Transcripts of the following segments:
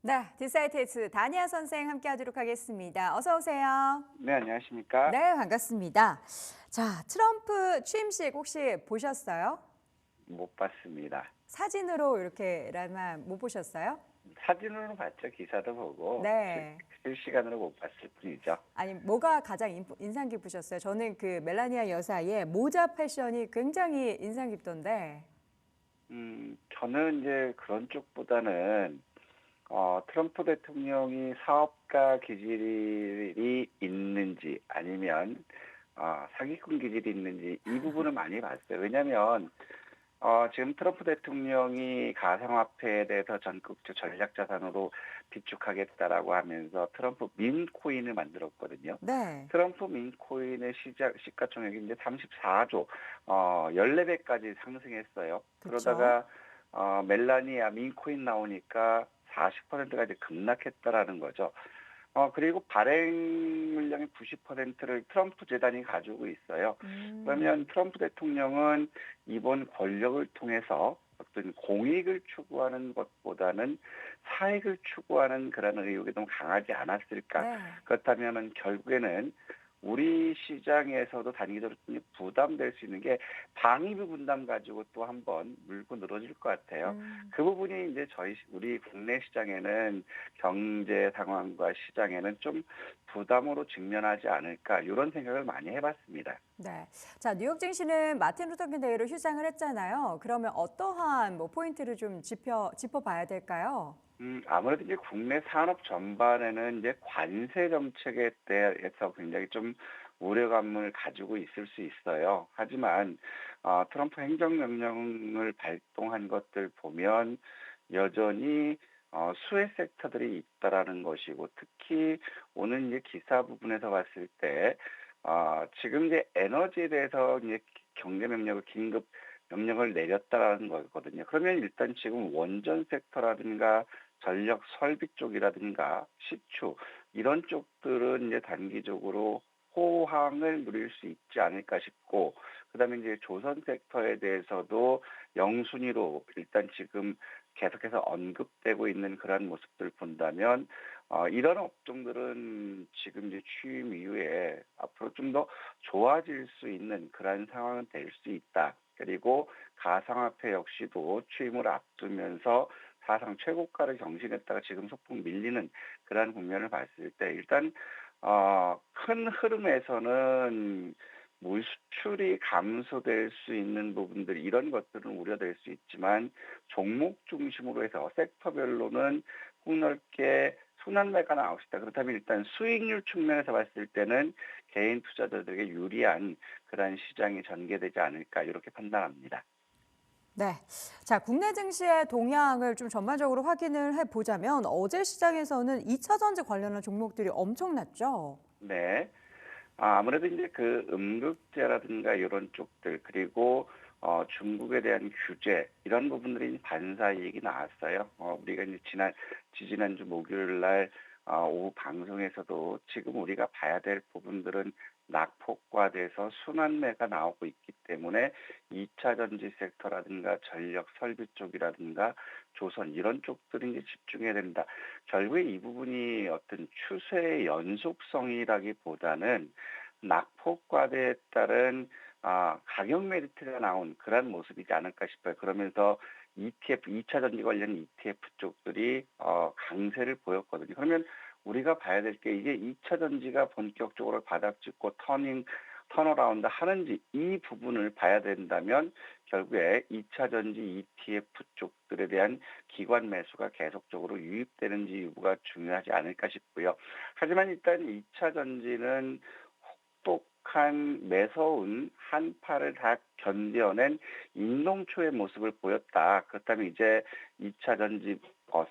네, 디사이트스 다니아 선생 함께 하도록 하겠습니다. 어서 오세요. 네, 안녕하십니까? 네, 반갑습니다. 자, 트럼프 취임식 혹시 보셨어요? 못 봤습니다. 사진으로 이렇게라만 못 보셨어요? 사진으로는 봤죠. 기사도 보고 네. 실시간으로 못 봤을 뿐이죠. 아니, 뭐가 가장 인상 깊으셨어요? 저는 그 멜라니아 여사의 모자 패션이 굉장히 인상 깊던데. 저는 이제 그런 쪽보다는 트럼프 대통령이 사업가 기질이 있는지 아니면 사기꾼 기질이 있는지 이 부분을 많이 봤어요. 왜냐하면 지금 트럼프 대통령이 가상화폐에 대해서 전국적 전략 자산으로 비축하겠다라고 하면서 트럼프 민코인을 만들었거든요. 네. 트럼프 민코인의 시가총액이 이제 34조, 14배까지 상승했어요. 그렇죠. 그러다가 멜라니아 민코인 나오니까 40%까지 급락했다라는 거죠. 그리고 발행 물량의 90%를 트럼프 재단이 가지고 있어요. 그러면 음. 트럼프 대통령은 이번 권력을 통해서 어떤 공익을 추구하는 것보다는 사익을 추구하는 그런 의욕이 좀 강하지 않았을까. 네. 그렇다면은 결국에는 우리 시장에서도 단기적으로 좀 부담될 수 있는 게 방위비 분담 가지고 또 한번 물고 늘어질 것 같아요. 음. 그 부분이 이제 우리 국내 시장에는 경제 상황과 시장에는 좀 부담으로 직면하지 않을까 이런 생각을 많이 해봤습니다. 네. 자, 뉴욕 증시는 마틴 루터 킹 데이로 휴장을 했잖아요. 그러면 어떠한 뭐 포인트를 좀 짚어봐야 될까요? 아무래도 이제 국내 산업 전반에는 이제 관세 정책에 대해서 굉장히 좀 우려감을 가지고 있을 수 있어요. 하지만 트럼프 행정명령을 발동한 것들 보면 여전히 수혜 섹터들이 있다라는 것이고 특히 오늘 이제 기사 부분에서 봤을 때 지금 이제 에너지에 대해서 이제 경제 명령을 긴급 명령을 내렸다라는 거거든요. 그러면 일단 지금 원전 섹터라든가 전력 설비 쪽이라든가 시추 이런 쪽들은 이제 단기적으로 호황을 누릴 수 있지 않을까 싶고 그다음에 이제 조선 섹터에 대해서도 영순위로 일단 지금 계속해서 언급되고 있는 그런 모습들 본다면 이런 업종들은 지금 이제 취임 이후에 앞으로 좀 더 좋아질 수 있는 그런 상황은 될 수 있다. 그리고 가상화폐 역시도 취임을 앞두면서 사상 최고가를 경신했다가 지금 소폭 밀리는 그러한 국면을 봤을 때 일단 큰 흐름에서는 물 수출이 감소될 수 있는 부분들 이런 것들은 우려될 수 있지만 종목 중심으로 해서 섹터별로는 폭넓게 순환매가 나올 수 있다. 그렇다면 일단 수익률 측면에서 봤을 때는 개인 투자자들에게 유리한 그러한 시장이 전개되지 않을까 이렇게 판단합니다. 네. 자, 국내 증시의 동향을 좀 전반적으로 확인을 해보자면 어제 시장에서는 2차 전지 관련한 종목들이 엄청났죠. 네. 아무래도 이제 그 음극재라든가 이런 쪽들 그리고 중국에 대한 규제 이런 부분들이 반사 이익이 나왔어요. 우리가 이제 지지난주 목요일 날 오후 방송에서도 지금 우리가 봐야 될 부분들은 낙폭과돼서 순환매가 나오고 있기 때문에 2차 전지 섹터라든가 전력 설비 쪽이라든가 조선 이런 쪽들이 이제 집중해야 된다. 결국에 이 부분이 어떤 추세의 연속성이라기보다는 낙폭과대에 따른 가격 메리트가 나온 그런 모습이지 않을까 싶어요. 그러면서 ETF, 2차 전지 관련 ETF 쪽들이 강세를 보였거든요. 그러면 우리가 봐야 될 게 이게 2차 전지가 본격적으로 바닥짓고 턴어라운드 하는지 이 부분을 봐야 된다면 결국에 2차 전지 ETF 쪽들에 대한 기관 매수가 계속적으로 유입되는지 여부가 중요하지 않을까 싶고요. 하지만 일단 2차 전지는 혹독한 매서운 한파를 다 견뎌낸 인동초의 모습을 보였다. 그렇다면 이제 2차 전지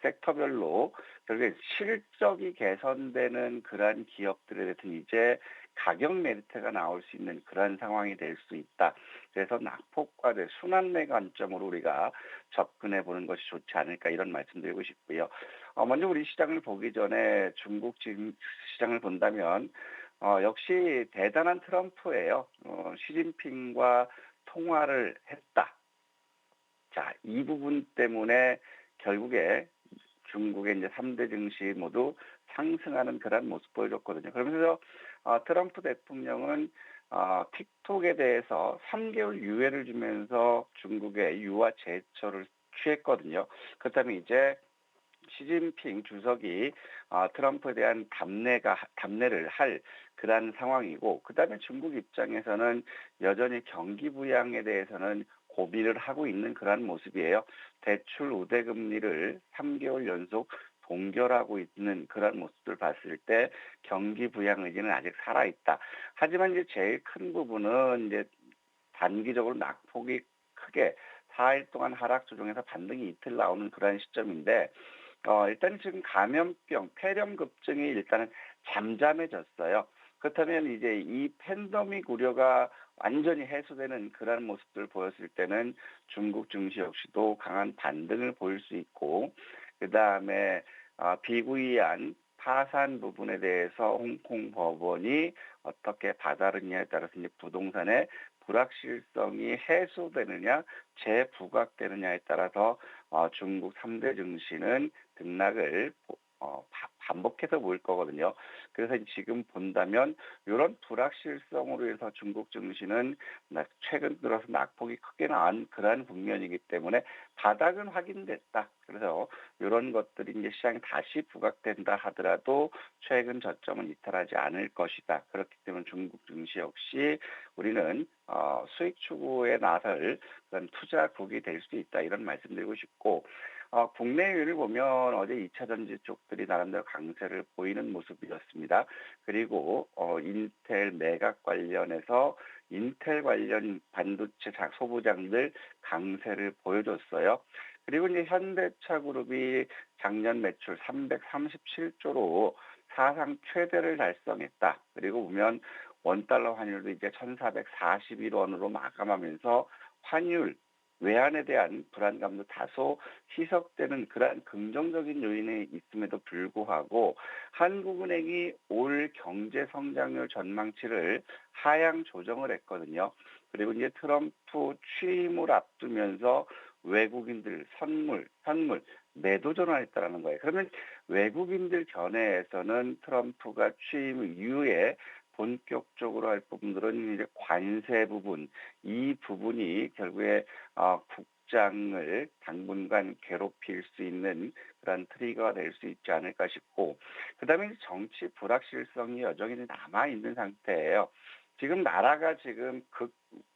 섹터별로 결국에 실적이 개선되는 그러한 기업들에 대해서는 이제 가격 메리트가 나올 수 있는 그런 상황이 될 수 있다. 그래서 낙폭과대 순환매 관점으로 우리가 접근해 보는 것이 좋지 않을까 이런 말씀드리고 싶고요. 먼저 우리 시장을 보기 전에 중국 지금 시장을 본다면 역시 대단한 트럼프예요. 시진핑과 통화를 했다. 자, 이 부분 때문에 결국에 중국의 이제 3대 증시 모두 상승하는 그런 모습 보여줬거든요. 그러면서 트럼프 대통령은 틱톡에 대해서 3개월 유예를 주면서 중국의 유화 제처를 취했거든요. 그렇다면 이제 시진핑 주석이 트럼프에 대한 담내를 할 그러한 상황이고, 그다음에 중국 입장에서는 여전히 경기 부양에 대해서는 고민을 하고 있는 그러한 모습이에요. 대출 우대금리를 3개월 연속 동결하고 있는 그런 모습을 봤을 때 경기 부양 의지는 아직 살아있다. 하지만 이제 제일 큰 부분은 이제 단기적으로 낙폭이 크게 4일 동안 하락 조정에서 반등이 이틀 나오는 그런 시점인데, 일단 지금 감염병, 폐렴 급증이 일단은 잠잠해졌어요. 그렇다면 이제 이 팬데믹 우려가 완전히 해소되는 그런 모습들을 보였을 때는 중국 증시 역시도 강한 반등을 보일 수 있고, 그 다음에 비구이안 파산 부분에 대해서 홍콩 법원이 어떻게 다다르냐에 따라서 이제 부동산의 불확실성이 해소되느냐, 재부각되느냐에 따라서 중국 3대 증시는 등락을 반복해서 보일 거거든요. 그래서 지금 본다면 이런 불확실성으로 해서 중국 증시는 최근 들어서 낙폭이 크게 나온 그러한 국면이기 때문에 바닥은 확인됐다. 그래서 이런 것들이 이제 시장이 다시 부각된다 하더라도 최근 저점은 이탈하지 않을 것이다. 그렇기 때문에 중국 증시 역시 우리는 수익 추구에 나설 그런 투자국이 될 수 있다. 이런 말씀드리고 싶고, 국내외를 보면 어제 2차 전지 쪽들이 나름대로 강세를 보이는 모습이었습니다. 그리고 인텔 매각 관련해서 인텔 관련 반도체 소부장들 강세를 보여줬어요. 그리고 이제 현대차 그룹이 작년 매출 337조로 사상 최대를 달성했다. 그리고 보면 원달러 환율도 이제 1,441원으로 마감하면서 환율 외환에 대한 불안감도 다소 희석되는 그러한 긍정적인 요인이 있음에도 불구하고 한국은행이 올 경제 성장률 전망치를 하향 조정을 했거든요. 그리고 이제 트럼프 취임을 앞두면서 외국인들 현물 매도 전환했다라는 거예요. 그러면 외국인들 견해에서는 트럼프가 취임 이후에 본격적으로 할 부분들은 이제 관세 부분, 이 부분이 결국에 국장을 당분간 괴롭힐 수 있는 그런 트리거가 될 수 있지 않을까 싶고, 그다음에 정치 불확실성이 여전히 남아 있는 상태예요. 지금 나라가 지금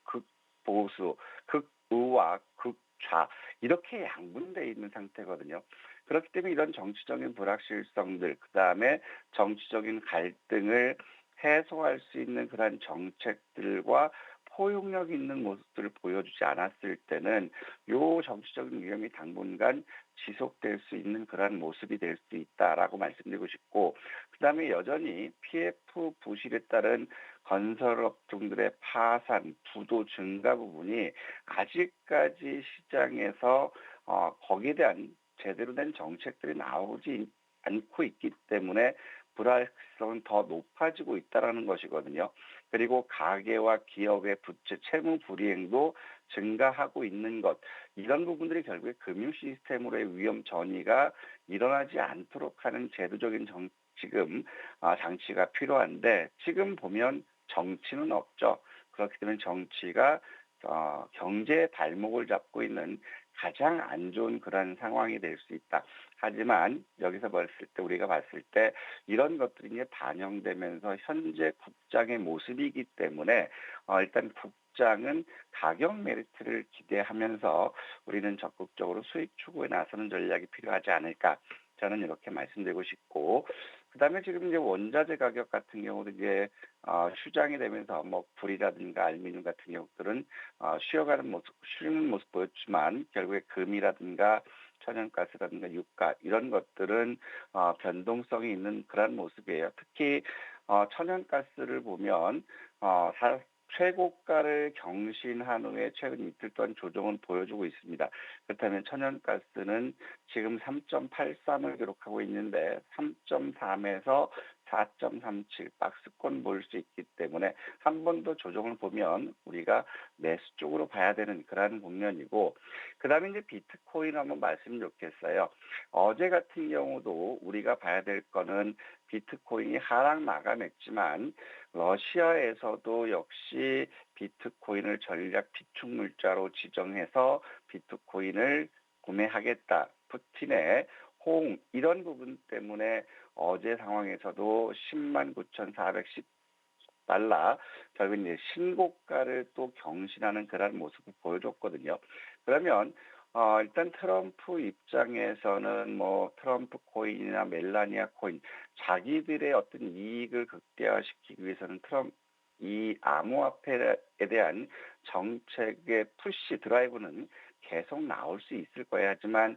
극보수, 극우와 극좌 이렇게 양분돼 있는 상태거든요. 그렇기 때문에 이런 정치적인 불확실성들, 그다음에 정치적인 갈등을 해소할 수 있는 그런 정책들과 포용력 있는 모습들을 보여주지 않았을 때는 요 정치적인 위험이 당분간 지속될 수 있는 그런 모습이 될 수 있다라고 말씀드리고 싶고, 그다음에 여전히 PF 부실에 따른 건설업종들의 파산, 부도 증가 부분이 아직까지 시장에서 거기에 대한 제대로 된 정책들이 나오지 않고 있기 때문에 불확실성은 더 높아지고 있다는 것이거든요. 그리고 가계와 기업의 부채, 채무 불이행도 증가하고 있는 것, 이런 부분들이 결국에 금융 시스템으로의 위험 전이가 일어나지 않도록 하는 제도적인 지금 장치가 필요한데, 지금 보면 정치는 없죠. 그렇기 때문에 정치가 경제의 발목을 잡고 있는 가장 안 좋은 그런 상황이 될 수 있다. 하지만 여기서 우리가 봤을 때 이런 것들이 이제 반영되면서 현재 국장의 모습이기 때문에 일단 국장은 가격 메리트를 기대하면서 우리는 적극적으로 수익 추구에 나서는 전략이 필요하지 않을까. 저는 이렇게 말씀드리고 싶고, 그다음에 지금 이제 원자재 가격 같은 경우도 이제 휴장이 되면서 뭐 불이라든가 알루미늄 같은 경우들은 쉬는 모습 보였지만 결국에 금이라든가 천연가스라든가 유가 이런 것들은 변동성이 있는 그런 모습이에요. 특히 천연가스를 보면 최고가를 경신한 후에 최근 이틀 동안 조정은 보여주고 있습니다. 그렇다면 천연가스는 지금 3.83을 기록하고 있는데 3.3에서 4.37 박스권 보일 수 있기 때문에 한 번 더 조정을 보면 우리가 매수 쪽으로 봐야 되는 그러한 국면이고, 그다음에 이제 비트코인 한번 말씀 좋겠어요. 어제 같은 경우도 우리가 봐야 될 거는 비트코인이 하락 마감했지만 러시아에서도 역시 비트코인을 전략 비축 물자로 지정해서 비트코인을 구매하겠다. 푸틴의 호응 이런 부분 때문에 어제 상황에서도 10만 9,410달러 결국 이제 신고가를 또 경신하는 그런 모습을 보여줬거든요. 그러면 일단 트럼프 입장에서는 뭐 트럼프 코인이나 멜라니아 코인 자기들의 어떤 이익을 극대화시키기 위해서는 이 암호화폐에 대한 정책의 푸시 드라이브는 계속 나올 수 있을 거예요. 하지만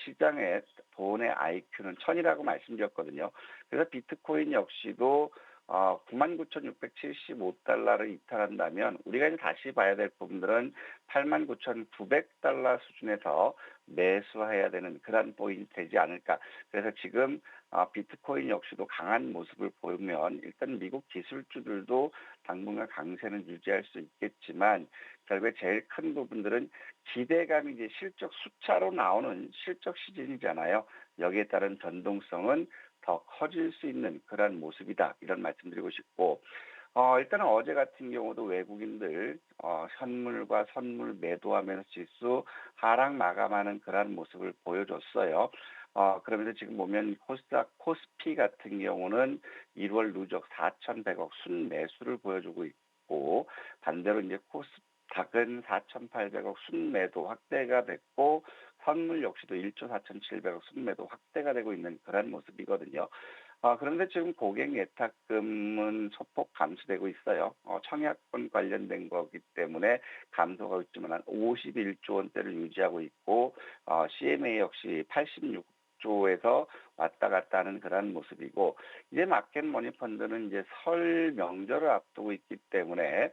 시장의 돈의 IQ는 천이라고 말씀드렸거든요. 그래서 비트코인 역시도 99,675달러를 이탈한다면 우리가 이제 다시 봐야 될 부분들은 89,900달러 수준에서 매수해야 되는 그런 포인트 되지 않을까. 그래서 지금 비트코인 역시도 강한 모습을 보이면 일단 미국 기술주들도 당분간 강세는 유지할 수 있겠지만 결국에 제일 큰 부분들은 기대감이 이제 실적 숫자로 나오는 실적 시즌이잖아요. 여기에 따른 변동성은 더 커질 수 있는 그런 모습이다. 이런 말씀드리고 싶고, 일단은 어제 같은 경우도 외국인들 현물과 선물 매도하면서 지수 하락 마감하는 그런 모습을 보여줬어요. 그러면서 지금 보면 코스피 같은 경우는 1월 누적 4,100억 순매수를 보여주고 있고, 반대로 이제 닥은 4,800억 순매도 확대가 됐고, 선물 역시도 1조 4,700억 순매도 확대가 되고 있는 그런 모습이거든요. 그런데 지금 고객 예탁금은 소폭 감소되고 있어요. 청약권 관련된 거기 때문에 감소가 있지만 한 51조 원대를 유지하고 있고, CMA 역시 86조에서 왔다 갔다 하는 그런 모습이고, 이제 마켓 머니펀드는 이제 설 명절을 앞두고 있기 때문에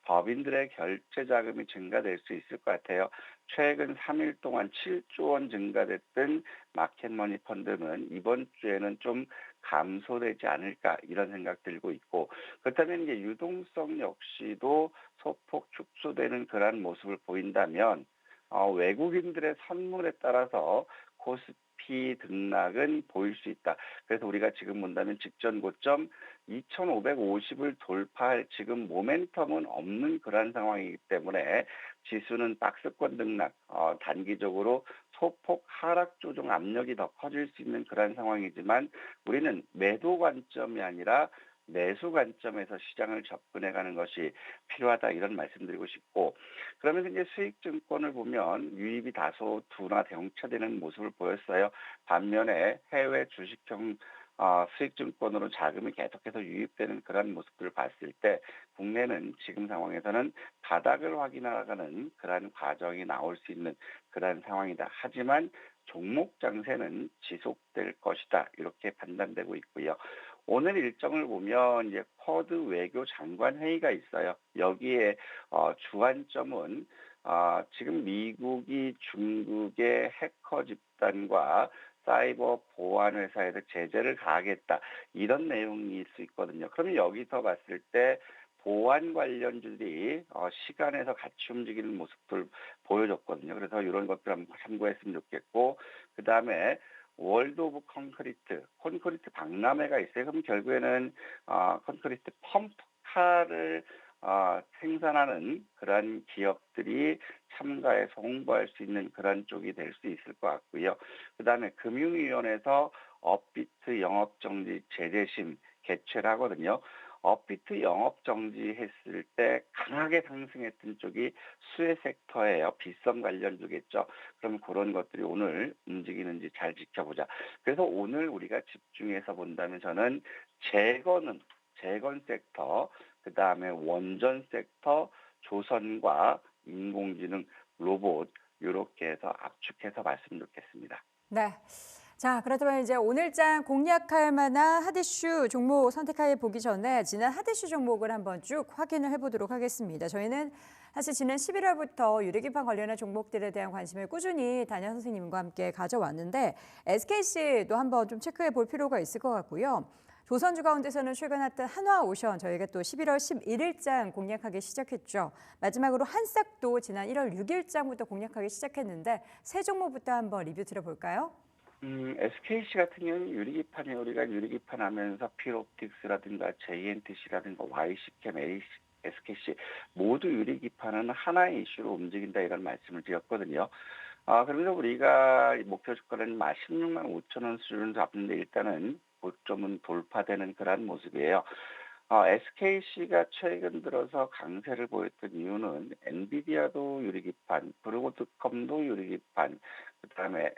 법인들의 결제 자금이 증가될 수 있을 것 같아요. 최근 3일 동안 7조 원 증가됐던 마켓머니 펀드는 이번 주에는 좀 감소되지 않을까 이런 생각 들고 있고, 그렇다면 이제 유동성 역시도 소폭 축소되는 그러한 모습을 보인다면 외국인들의 선물에 따라서 코스피 등락은 보일 수 있다. 그래서 우리가 지금 본다면 직전 고점 2,550을 돌파할 지금 모멘텀은 없는 그런 상황이기 때문에 지수는 박스권 등락, 단기적으로 소폭 하락 조정 압력이 더 커질 수 있는 그런 상황이지만 우리는 매도 관점이 아니라 매수 관점에서 시장을 접근해가는 것이 필요하다 이런 말씀드리고 싶고, 그러면서 이제 수익증권을 보면 유입이 다소 둔화되는 모습을 보였어요. 반면에 해외 주식형 수익증권으로 자금이 계속해서 유입되는 그런 모습들을 봤을 때 국내는 지금 상황에서는 바닥을 확인하는 그런 과정이 나올 수 있는 그런 상황이다. 하지만 종목 장세는 지속될 것이다. 이렇게 판단되고 있고요. 오늘 일정을 보면 이제 쿼드 외교 장관 회의가 있어요. 여기에 주안점은 지금 미국이 중국의 해커 집단과 사이버 보안 회사에서 제재를 가하겠다 이런 내용이 있을 수 있거든요. 그러면 여기서 봤을 때 보안 관련주들이 시간에서 같이 움직이는 모습들 보여줬거든요. 그래서 이런 것들 한번 참고했으면 좋겠고, 그 다음에 월드 오브 콘크리트 박람회가 있어요. 그럼 결국에는 콘크리트 펌프카를 생산하는 그런 기업들이 참가해서 홍보할 수 있는 그런 쪽이 될 수 있을 것 같고요. 그 다음에 금융위원회에서 업비트 영업정지 제재심 개최를 하거든요. 업비트 영업정지했을 때 강하게 상승했던 쪽이 수혜 섹터예요. 빗썸 관련주겠죠. 그럼 그런 것들이 오늘 움직이는지 잘 지켜보자. 그래서 오늘 우리가 집중해서 본다면 저는 재건 섹터, 그 다음에 원전 섹터, 조선과 인공지능, 로봇 이렇게 해서 압축해서 말씀 드리겠습니다. 네. 자, 그렇다면 이제 오늘장 공략할 만한 핫이슈 종목 선택해 보기 전에 지난 핫이슈 종목을 한번 쭉 확인을 해보도록 하겠습니다. 저희는 사실 지난 11월부터 유리기판 관련한 종목들에 대한 관심을 꾸준히 단연 선생님과 함께 가져왔는데 SKC도 한번 좀 체크해 볼 필요가 있을 것 같고요. 조선주 가운데서는 최근 핫한 한화오션 저희가 또 11월 11일장 공략하기 시작했죠. 마지막으로 한싹도 지난 1월 6일장부터 공략하기 시작했는데 세 종목부터 한번 리뷰 드려볼까요? SKC 같은 경우는 유리기판에 우리가 유리기판 하면서 필옵틱스라든가 JNTC라든가 YC캠, SKC 모두 유리기판은 하나의 이슈로 움직인다 이런 말씀을 드렸거든요. 그러면서 우리가 목표 주가는 16만 5천 원 수준을 잡는데 일단은 고점은 돌파되는 그런 모습이에요. SKC가 최근 들어서 강세를 보였던 이유는 엔비디아도 유리기판, 브로드컴도 유리기판, 그다음에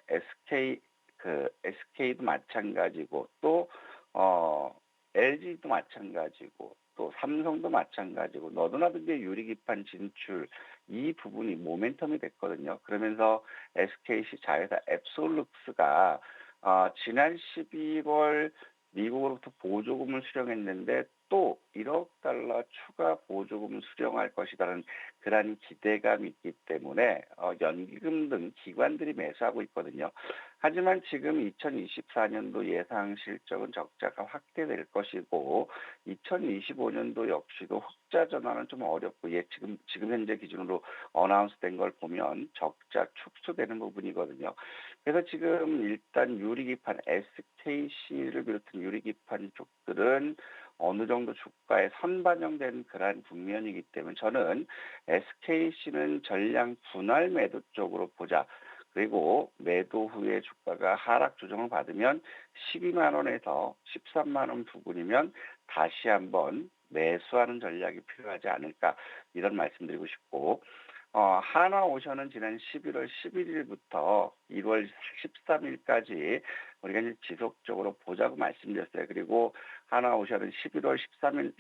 SK도 마찬가지고 또 LG도 마찬가지고 또 삼성도 마찬가지고 너도나도 이제 유리기판 진출 이 부분이 모멘텀이 됐거든요. 그러면서 SKC 자회사 앱솔루스가 지난 11월 미국으로부터 보조금을 수령했는데 또 1억 달러 추가 보조금을 수령할 것이라는 그러한 기대감이 있기 때문에 연기금 등 기관들이 매수하고 있거든요. 하지만 지금 2024년도 예상 실적은 적자가 확대될 것이고 2025년도 역시도 흑자 전환은 좀 어렵고 지금 현재 기준으로 어나운스된 걸 보면 적자 축소되는 부분이거든요. 그래서 지금 일단 유리기판 SKC를 비롯한 유리기판 쪽들은 어느 정도 주가에 선반영된 그러한 국면이기 때문에 저는 SKC는 전량 분할 매도 쪽으로 보자. 그리고 매도 후에 주가가 하락 조정을 받으면 12만 원에서 13만 원 부근이면 다시 한번 매수하는 전략이 필요하지 않을까 이런 말씀드리고 싶고 한화오션은 지난 11월 11일부터 1월 13일까지 우리가 이제 지속적으로 보자고 말씀드렸어요. 그리고 한화오션은 11월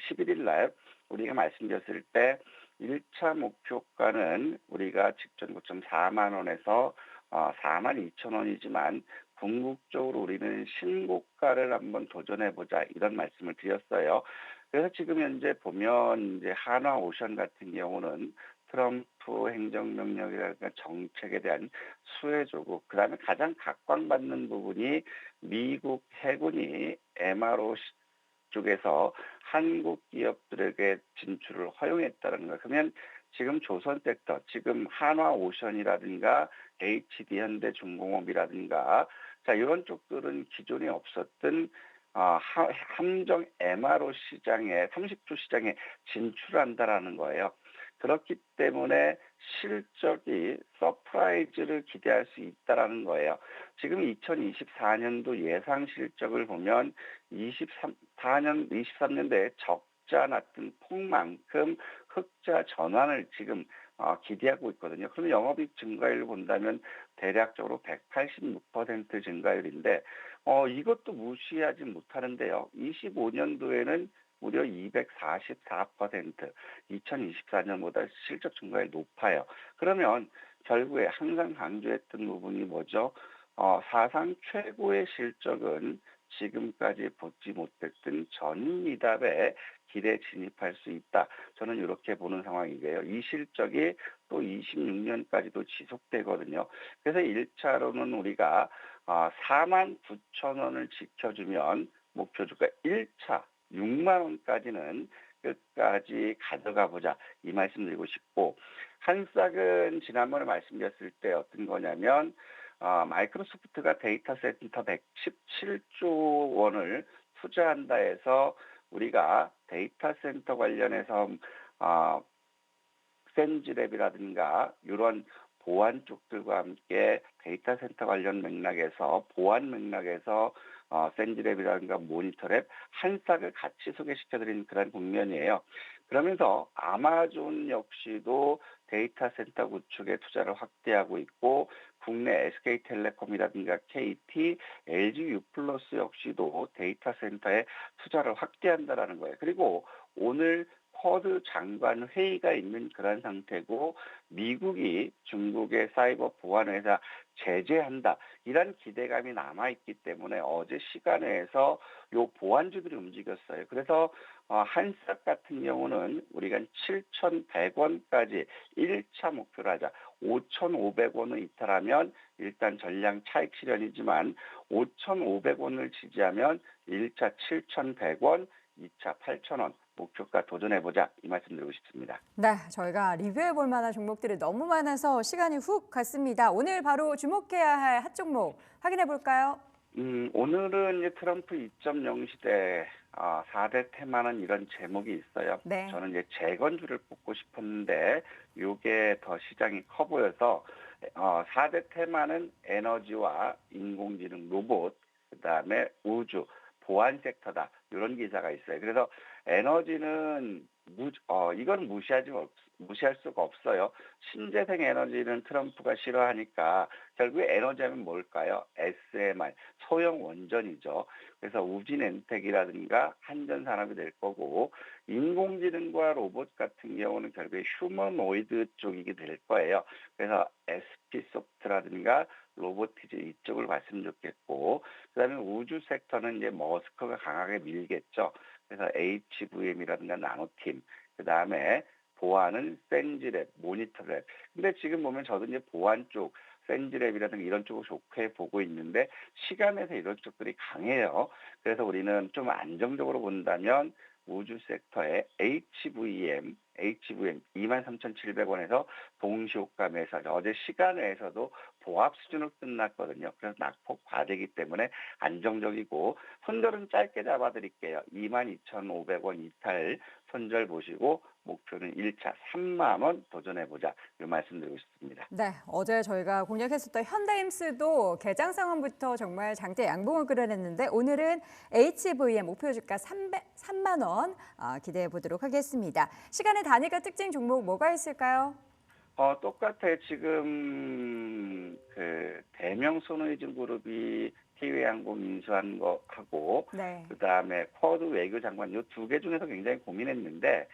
11일 날 우리가 말씀드렸을 때 1차 목표가는 우리가 직전 고점 4만 원에서 4만 2천 원이지만 궁극적으로 우리는 신고가를 한번 도전해보자 이런 말씀을 드렸어요. 그래서 지금 현재 보면 이제 한화오션 같은 경우는 트럼프 행정명령이라든가 정책에 대한 수혜 조국, 그다음에 가장 각광받는 부분이 미국 해군이 MRO 쪽에서 한국 기업들에게 진출을 허용했다는 거. 그러면 지금 조선 섹터, 지금 한화오션이라든가 HD현대중공업이라든가 자 이런 쪽들은 기존에 없었던 함정 MRO 시장에 30조 시장에 진출한다라는 거예요. 그렇기 때문에 실적이 서프라이즈를 기대할 수 있다라는 거예요. 지금 2024년도 예상 실적을 보면 23년도에 적자 났던 폭만큼 흑자 전환을 지금 기대하고 있거든요. 그러면 영업이익 증가율을 본다면 대략적으로 186% 증가율인데 이것도 무시하지 못하는데요. 25년도에는 무려 244%, 2024년보다 실적 증가율이 높아요. 그러면 결국에 항상 강조했던 부분이 뭐죠? 사상 최고의 실적은 지금까지 보지 못했던 전미답에 길에 진입할 수 있다. 저는 이렇게 보는 상황이고요. 이 실적이 또 26년까지도 지속되거든요. 그래서 1차로는 우리가 4만 9천 원을 지켜주면 목표 주가 1차 6만 원까지는 끝까지 가져가 보자 이 말씀 드리고 싶고 한싹은 지난번에 말씀드렸을 때 어떤 거냐면 마이크로소프트가 데이터 센터 117조 원을 투자한다 해서 우리가 데이터 센터 관련해서 센지랩이라든가 이런 보안 쪽들과 함께 데이터 센터 관련 맥락에서 보안 맥락에서 센지랩이라든가 모니터랩 한싹을 같이 소개시켜드리는 그런 국면이에요. 그러면서 아마존 역시도 데이터 센터 구축에 투자를 확대하고 있고 국내 SK텔레콤이라든가 KT, LG U+플러스 역시도 데이터 센터에 투자를 확대한다라는 거예요. 그리고 오늘 쿼드 장관 회의가 있는 그런 상태고 미국이 중국의 사이버 보안 회사 제재한다 이런 기대감이 남아있기 때문에 어제 시간에서 요 보안주들이 움직였어요. 그래서 한싹 같은 경우는 우리가 7,100원까지 1차 목표로 하자. 5,500원을 이탈하면 일단 전량 차익 실현이지만 5,500원을 지지하면 1차 7,100원, 2차 8,000원 목표가 도전해보자 이 말씀 드리고 싶습니다. 네, 저희가 리뷰해 볼 만한 종목들이 너무 많아서 시간이 훅 갔습니다. 오늘 바로 주목해야 할 핫 종목 확인해 볼까요? 오늘은 이제 트럼프 2.0 시대 4대 테마는 이런 제목이 있어요. 네. 저는 이제 재건주를 뽑고 싶었는데 이게 더 시장이 커 보여서 4대 테마는 에너지와 인공지능 로봇, 그다음에 우주, 보안 섹터다. 이런 기사가 있어요. 그래서 에너지는 이건 무시할 수가 없어요. 신재생 에너지는 트럼프가 싫어하니까 결국에 에너지하면 뭘까요? SMR, 소형 원전이죠. 그래서 우진엔텍이라든가 한전산업이 될 거고 인공지능과 로봇 같은 경우는 결국에 휴머노이드 쪽이게 될 거예요. 그래서 SP소프트라든가 로보티즈 이쪽을 봤으면 좋겠고 그다음에 우주 섹터는 이제 머스크가 강하게 밀겠죠. 그래서 HVM이라든가 나노팀, 그다음에 보안은 센지랩, 모니터랩. 근데 지금 보면 저도 이제 보안 쪽, 센지랩이라든가 이런 쪽을 좋게 보고 있는데 시간에서 이런 쪽들이 강해요. 그래서 우리는 좀 안정적으로 본다면 우주 섹터의 HVM 23,700원에서 동시호가 매수. 어제 시간외에서도 보합 수준으로 끝났거든요. 그래서 낙폭 과대이기 때문에 안정적이고 손절은 짧게 잡아드릴게요. 22,500원 이탈 손절 보시고 목표는 1차 3만 원 도전해보자. 이 말씀드리고 싶습니다. 네, 어제 저희가 공략했었던 현대임스도 개장 상황부터 정말 장대 양봉을 그려냈는데 오늘은 HVM 목표 주가 3만 원 기대해 보도록 하겠습니다. 시간의 단위가 특징 종목 뭐가 있을까요? 똑같아요. 지금 그 대명 손해진 그룹이 티웨이항공 인수한 거 하고 네. 그다음에 쿼드 외교장관 이 두 개 중에서 굉장히 고민했는데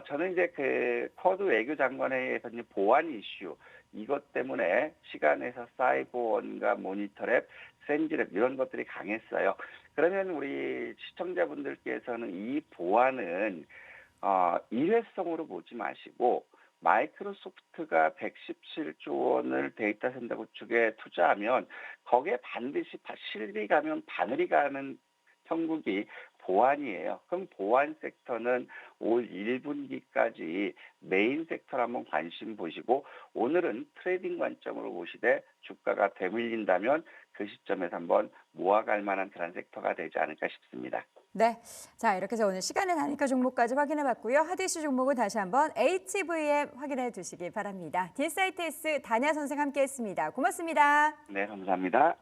저는 이제 그 쿼드 외교장관회의에서 이제 보안 이슈 이것 때문에 시간에서 사이버원과 모니터랩, 센지랩 이런 것들이 강했어요. 그러면 우리 시청자분들께서는 이 보안은 일회성으로 보지 마시고 마이크로소프트가 117조 원을 데이터 센터 구축에 투자하면 거기에 반드시 실비 가면 바늘이 가는 형국이 보안이에요. 그럼 보안 섹터는 올 1분기까지 메인 섹터로 한번 관심 보시고 오늘은 트레이딩 관점으로 보시되 주가가 되물린다면 그 시점에서 한번 모아갈 만한 그런 섹터가 되지 않을까 싶습니다. 네, 자 이렇게 해서 오늘 시간의 단위가 종목까지 확인해봤고요. 핫이슈 종목은 다시 한번 HVM 확인해 두시기 바랍니다. 딜사이트S 다냐 선생 함께했습니다. 고맙습니다. 네, 감사합니다.